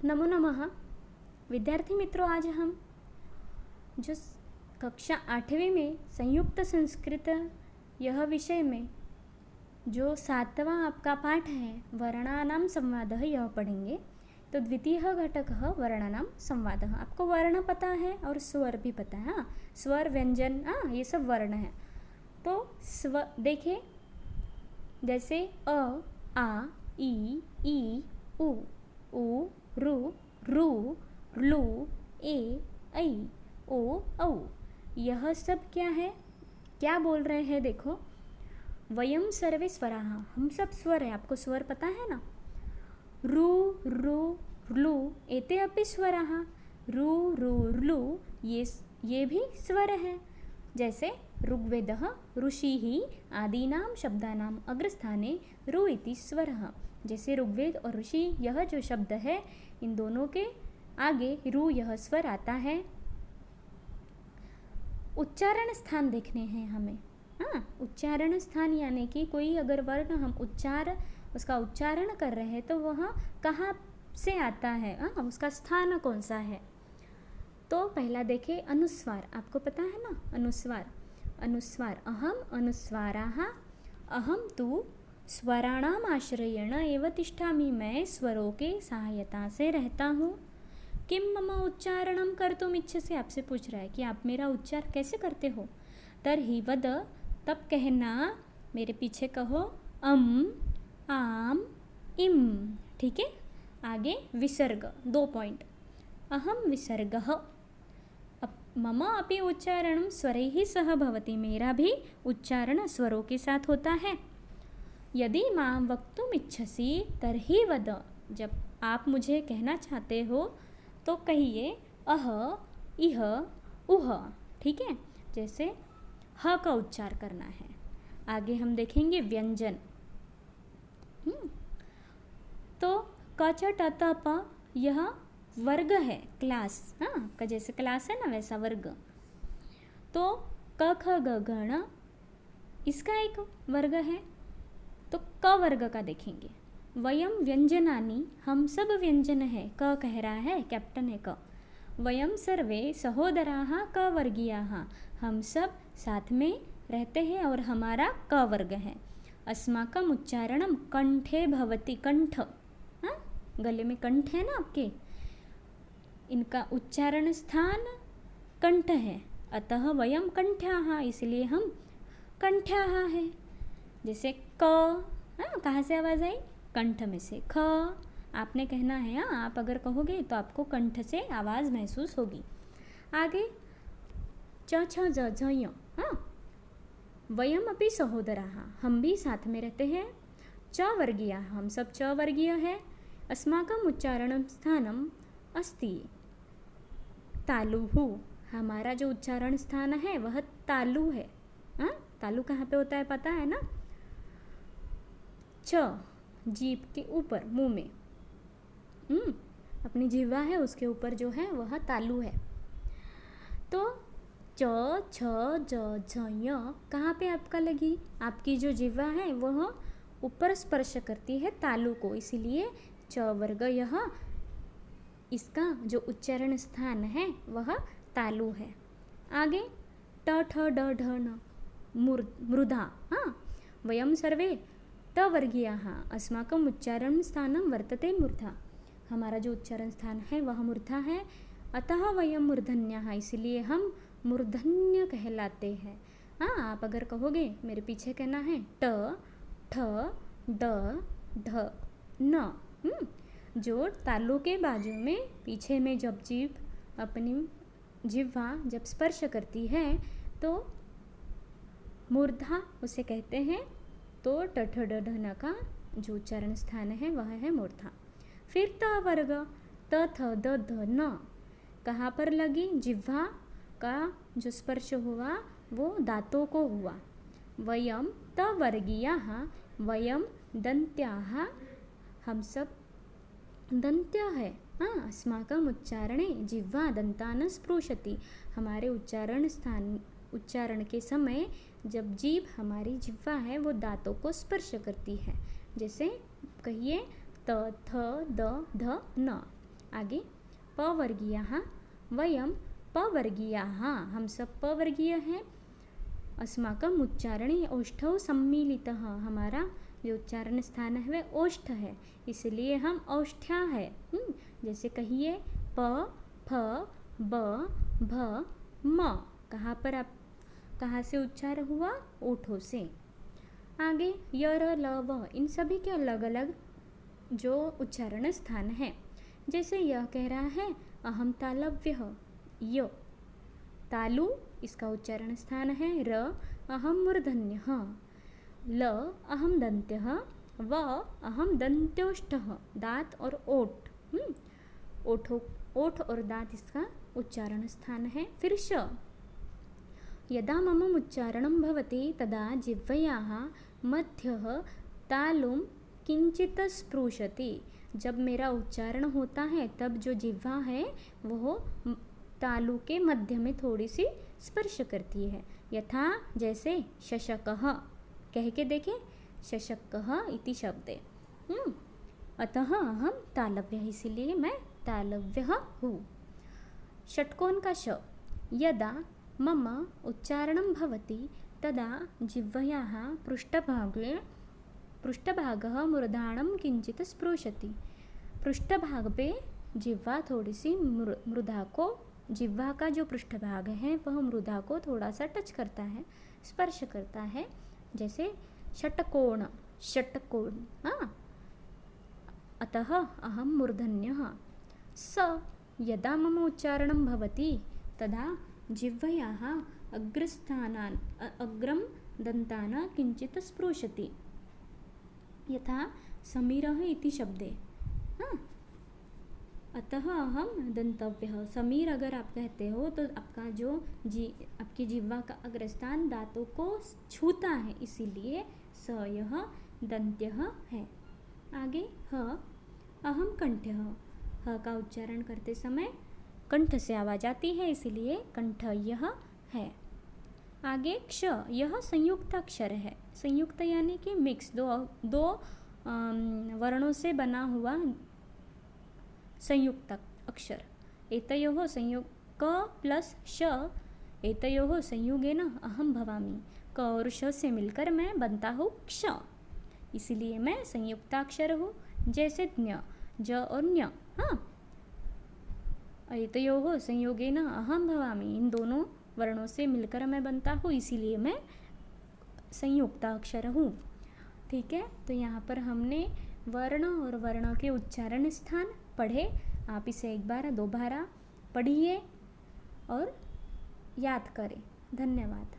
नमो नमः। विद्यार्थी मित्रों, आज हम जो कक्षा 8वीं में संयुक्त संस्कृत यह विषय में जो 7वां आपका पाठ है वर्णानां संवादः, यह पढ़ेंगे। तो द्वितीय घटकः वर्णानां संवादः। आपको वर्ण पता है और स्वर भी पता है। हाँ, स्वर व्यंजन, हाँ, ये सब वर्ण है। तो देखिए, जैसे अ, आ, ई, उ, रू, लू, ए, ऐ, ओ, औ। यह सब क्या है, क्या बोल रहे हैं? देखो, वयम सर्वे स्वराः, हम सब स्वर है। आपको स्वर पता है ना? रू, लू एते अपि स्वराः। रू, लू, ये भी स्वर है। जैसे ऋग्वेदः ऋषिः आदीनां शब्दानां अग्रस्थाने रू इति स्वरः। जैसे ऋग्वेद और ऋषि, यह जो शब्द है, इन दोनों के आगे रू यह स्वर आता है। उच्चारण स्थान देखने हैं हमें। हाँ, उच्चारण स्थान यानी कि कोई अगर वर्ण हम उसका उच्चारण कर रहे हैं तो वह कहाँ से आता है, हाँ, उसका स्थान कौन सा है। तो पहला देखें अनुस्वार। आपको पता है ना अनुस्वार अहम अनुस्वाराः। अहम तु स्वराणाम आश्रयेण एव तिष्ठामि। मैं स्वरों के सहायता से रहता हूँ। किम मम उच्चारणं कर्तुम् इच्छसि? आपसे पूछ रहा है कि आप मेरा उच्चार कैसे करते हो। तर्हि वद, तब कहना, मेरे पीछे कहो, आम, इम। ठीक है। आगे विसर्ग, 2 पॉइंट। अहम विसर्गः। मम अपि उच्चारणं स्वरैः सह भवति। मेरा भी उच्चारण स्वरों के साथ होता है। यदि मां वक्तुम् इच्छसि तर्हि वद। जब आप मुझे कहना चाहते हो तो कहिए अह, इह, उह। ठीक है। जैसे ह का उच्चार करना है। आगे हम देखेंगे व्यंजन। तो क, च, ट, त, प, यह वर्ग है, क्लास। हाँ, जैसे क्लास है ना, वैसा वर्ग। तो क, ख, ग, घ, इसका एक वर्ग है। तो क वर्ग का देखेंगे। वयम व्यंजनानि, हम सब व्यंजन है। क कह रहा है, कैप्टन है क। वयम सर्वे सहोदराः क वर्गीयाः, हम सब साथ में रहते हैं और हमारा क वर्ग है। अस्माकम उच्चारणम कंठे भवति। कंठ, हाँ, गले में कंठ है ना आपके, इनका उच्चारण स्थान कंठ है। अतः वयम कंठ्याः, इसलिए हम कंठ्याः है। जैसे क, हाँ, कहाँ से आवाज़ आई? कंठ में से। ख आपने कहना है। हाँ, आप अगर कहोगे तो आपको कंठ से आवाज़ महसूस होगी। आगे च, छ, ज, झ, य। हाँ, वयम अपि सहोदराः, हम भी साथ में रहते हैं। च वर्गीयाः, हम सब च वर्गीय है। अस्माकम उच्चारण स्थानम अस्ति तालुः, हमारा जो उच्चारण स्थान है वह तालु है। हाँ, तालु कहाँ पे होता है पता है ना? छ, जीभ के ऊपर, मुंह में, अपनी जिह्वा है उसके ऊपर जो है वह तालु है। तो च, छ, ज, झ, य कहाँ पे आपका लगी? आपकी जो जिह्वा है वह ऊपर स्पर्श करती है तालु को, इसीलिए च वर्ग यह इसका जो उच्चारण स्थान है वह तालु है। आगे ट, ठ, ड, ढ, न, मृधा। हाँ, वयम सर्वे त वर्गीयाः, अस्माकम उच्चारण स्थानं वर्तते मूर्धा, हमारा जो उच्चारण स्थान है वह मूर्धा है। अतः वयम मूर्धन्याः, इसलिए हम मूर्धन्य कहलाते हैं। हाँ, आप अगर कहोगे, मेरे पीछे कहना है ट, ठ, ड, ढ, न। जो तालु के बाजू में पीछे में जब जीभ अपनी जिह्वा जब स्पर्श करती है तो मूर्धा उसे कहते हैं। तो ट, ठ, ड, ढ, न का जो उच्चारण स्थान है वह है मूर्धा। फिर त वर्ग, त, थ, द, ध, न कहाँ पर लगी? जिह्वा का जो स्पर्श हुआ वो दांतों को हुआ। वयम त वर्गीयाः, वयम दंत्याः, हम सब दंत्य है। हाँ, अस्माकम उच्चारणे जिह्वा दंतान स्पृशति, हमारे उच्चारण के समय जब जीभ, हमारी जिह्वा है, वो दांतों को स्पर्श करती है। जैसे कहिए त, थ, द, ध, न। आगे पवर्गीयाः वयं पवर्गीयाः, हम सब पवर्गीय हैं। अस्माकम् उच्चारणे ओष्ठौ सम्मिलितः, हमारा जो उच्चारण स्थान है वह ओष्ठ है, इसलिए हम औष्ठ्या है। जैसे कहिए प फ ब भ म, कहाँ से उच्चार हुआ? ओठों से। आगे य र ल व, इन सभी के अलग अलग जो उच्चारण स्थान है। जैसे यह कह रहा है अहम तालव्यः, य तालु इसका उच्चारण स्थान है। र अहम मूर्धन्यः, ल अहम दन्त्यः, व अहम दन्त्योष्ठः, दांत और ओठ, ओठ और दांत इसका उच्चारण स्थान है। फिर श, यदा मम उच्चारणं भवति तदा जिह्वयाः मध्यः तालुं किंचित स्पृशति, जब मेरा उच्चारण होता है तब जो जिह्वा है वह तालु के मध्य में थोड़ी सी स्पर्श करती है। यथा जैसे शशकः, कह के देखें, शशकः इति शब्दे। अतः अहम तालव्यः, इसलिए मैं तालव्यः हूँ। षट्कोण का श, यदा मम उच्चारणं भवति तदा जिह्वयाः पृष्ठभागः मूर्धानं किंचित स्पृशति, पृष्ठभाग पे जिह्वा थोड़ी सी मृदा को, जिह्वा का जो पृष्ठभाग है वह मृदा को थोड़ा सा टच करता है, स्पर्श करता है। जैसे षट्कोण, हाँ। अतः अहम मूर्धन्यः। स, यदा मम उच्चारणं भवति तदा जिह्वयाः अग्रं दन्तान् किंचित स्पृशति, यथा समीरः इति शब्दे। अतः अहम दंतव्यः। समीर अगर आप कहते हो तो आपका जो आपकी जिह्वा का अग्रस्थान दांतों को छूता है, इसीलिए स यह दंत्यः है। आगे ह, अहम कंठ्यः, ह का उच्चारण करते समय कंठ से आवाज आती है, इसीलिए कंठयः है। आगे क्ष, यह संयुक्त अक्षर है। संयुक्त यानी कि मिक्स, दो वर्णों से बना हुआ संयुक्त अक्षर। एतयोः संयोग क प्लस श, एतयोः संयुगेन अहम भवामि, क और श से मिलकर मैं बनता हूँ क्ष, इसीलिए मैं संयुक्ताक्षर हूँ। जैसे ज्ञ, ज और ञ, हाँ। एतयोः संयोगेन अहम भवामि, इन दोनों वर्णों से मिलकर मैं बनता हूँ, इसीलिए मैं संयुक्ताक्षर हूँ। ठीक है, तो यहाँ पर हमने वर्ण और वर्ण के उच्चारण स्थान पढ़े। आप इसे एक बार दोबारा पढ़िए और याद करें। धन्यवाद।